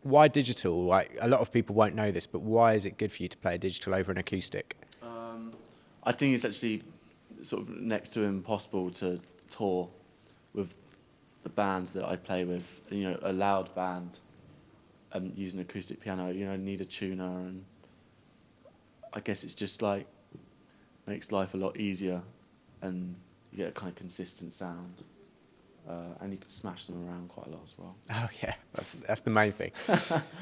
why digital? Like, a lot of people won't know this, but why is it good for you to play digital over an acoustic? I think it's actually sort of next to impossible to tour with the band that I play with. You know, a loud band using acoustic piano. You know, need a tuner, and I guess it's just like makes life a lot easier, and you get a kind of consistent sound. And you can smash them around quite a lot as well. Oh yeah, that's the main thing.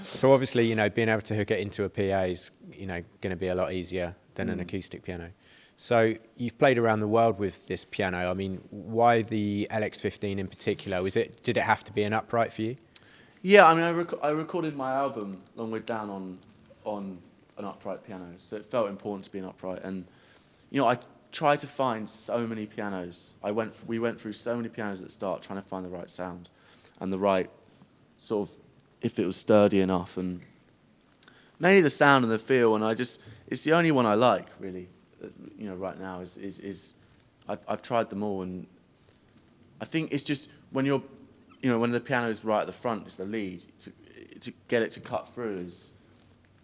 So obviously, you know, being able to hook it into a PA is, you know, going to be a lot easier than an acoustic piano. So you've played around the world with this piano. I mean, why the LX15 in particular? Did it have to be an upright for you? Yeah, I mean, I recorded my album Long Way Down on an upright piano, so it felt important to be an upright. And you know, I tried to find so many pianos. We went through so many pianos at the start, trying to find the right sound and the right sort of, if it was sturdy enough, and mainly the sound and the feel. And it's the only one I like, really. You know, right now I've tried them all, and I think it's just when the piano is right at the front, it's the lead. To get it to cut through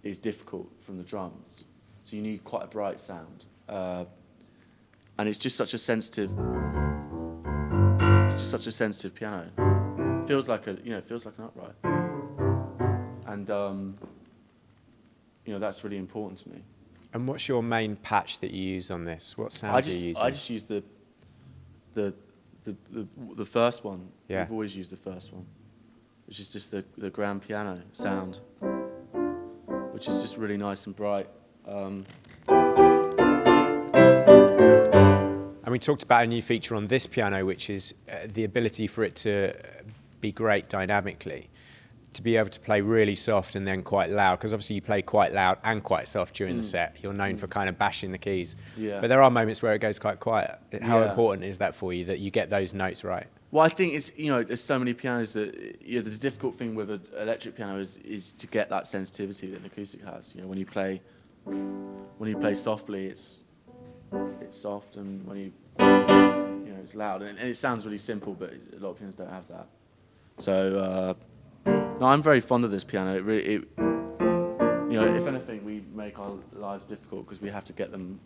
is difficult from the drums. So you need quite a bright sound. And it's just such a sensitive piano. Feels like an upright. And you know, that's really important to me. And what's your main patch that you use on this? What sound do you use? I just use the first one. Yeah. I've always used the first one, which is just the grand piano sound, which is just really nice and bright. And we talked about a new feature on this piano, which is the ability for it to be great dynamically, to be able to play really soft and then quite loud, because obviously you play quite loud and quite soft during the set. You're known for kind of bashing the keys. Yeah. But there are moments where it goes quite quiet. How important is that for you, that you get those notes right? Well, I think it's, you know, there's so many pianos that, you know, the difficult thing with an electric piano is to get that sensitivity that an acoustic has. You know, when you play softly, it's soft, and when you know, it's loud, and it sounds really simple, but a lot of pianos don't have that. So no, I'm very fond of this piano. You know, if anything, we make our lives difficult because we have to get them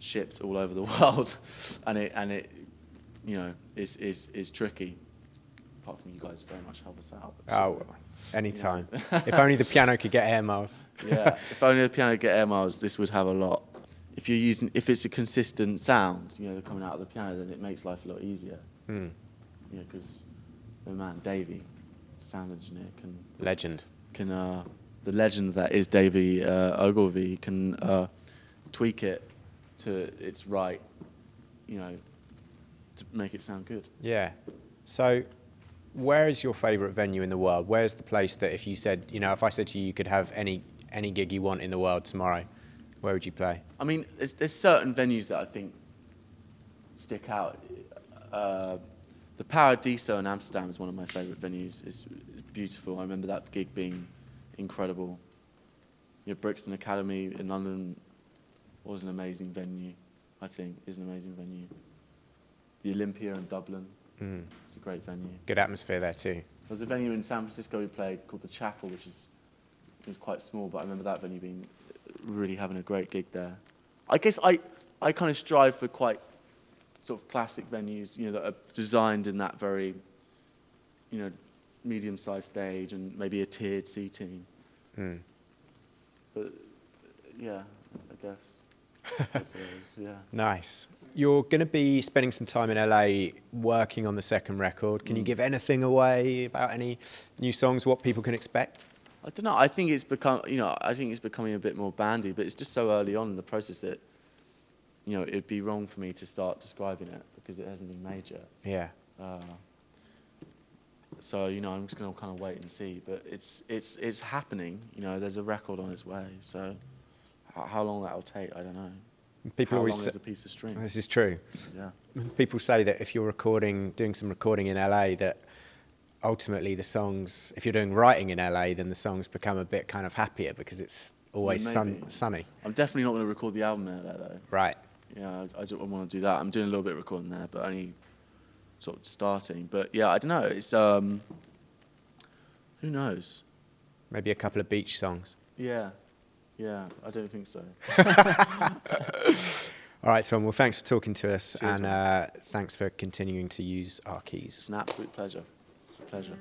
shipped all over the world, and it you know, is tricky. Apart from you guys very much help us out. Oh, well, anytime. If only the piano could get air miles. Yeah, if only the piano could get air miles, this would have a lot. If it's a consistent sound, you know, coming out of the piano, then it makes life a lot easier. You know, because the man Davey, sound engineer, the legend that is Davey Ogilvy, can tweak it to its right, you know, to make it sound good. Yeah. So, where is your favourite venue in the world? Where's the place that if I said to you, you could have any gig you want in the world tomorrow, where would you play? I mean, there's certain venues that I think stick out. The Paradiso in Amsterdam is one of my favourite venues. It's beautiful. I remember that gig being incredible. You know, Brixton Academy in London was an amazing venue, I think, is an amazing venue. The Olympia in Dublin, it's a great venue. Good atmosphere there too. There's a venue in San Francisco we played called The Chapel, which was quite small, but I remember that venue being really having a great gig there. I guess I kind of strive for quite sort of classic venues, you know, that are designed in that very, you know, medium-sized stage and maybe a tiered seating. But yeah, I guess. Yeah. Nice. You're going to be spending some time in LA working on the second record. Can you give anything away about any new songs, what people can expect? I don't know. I think it's becoming a bit more bandy, but it's just so early on in the process that, you know, it'd be wrong for me to start describing it because it hasn't been made yet. Yeah. So, you know, I'm just going to kind of wait and see. But it's happening. You know, there's a record on its way. So how long that'll take, I don't know. People how always long say, is a piece of string? This is true. Yeah. People say that if you're doing some recording in LA, that ultimately the songs, if you're doing writing in LA, then the songs become a bit kind of happier because it's always sunny. I'm definitely not going to record the album in LA, though. Right. Yeah, I don't want to do that. I'm doing a little bit of recording there, but only sort of starting. But yeah, I don't know. It's who knows? Maybe a couple of beach songs. Yeah, I don't think so. All right, Tom. Well, thanks for talking to us, Cheers, and thanks for continuing to use our keys. It's an absolute pleasure. It's a pleasure.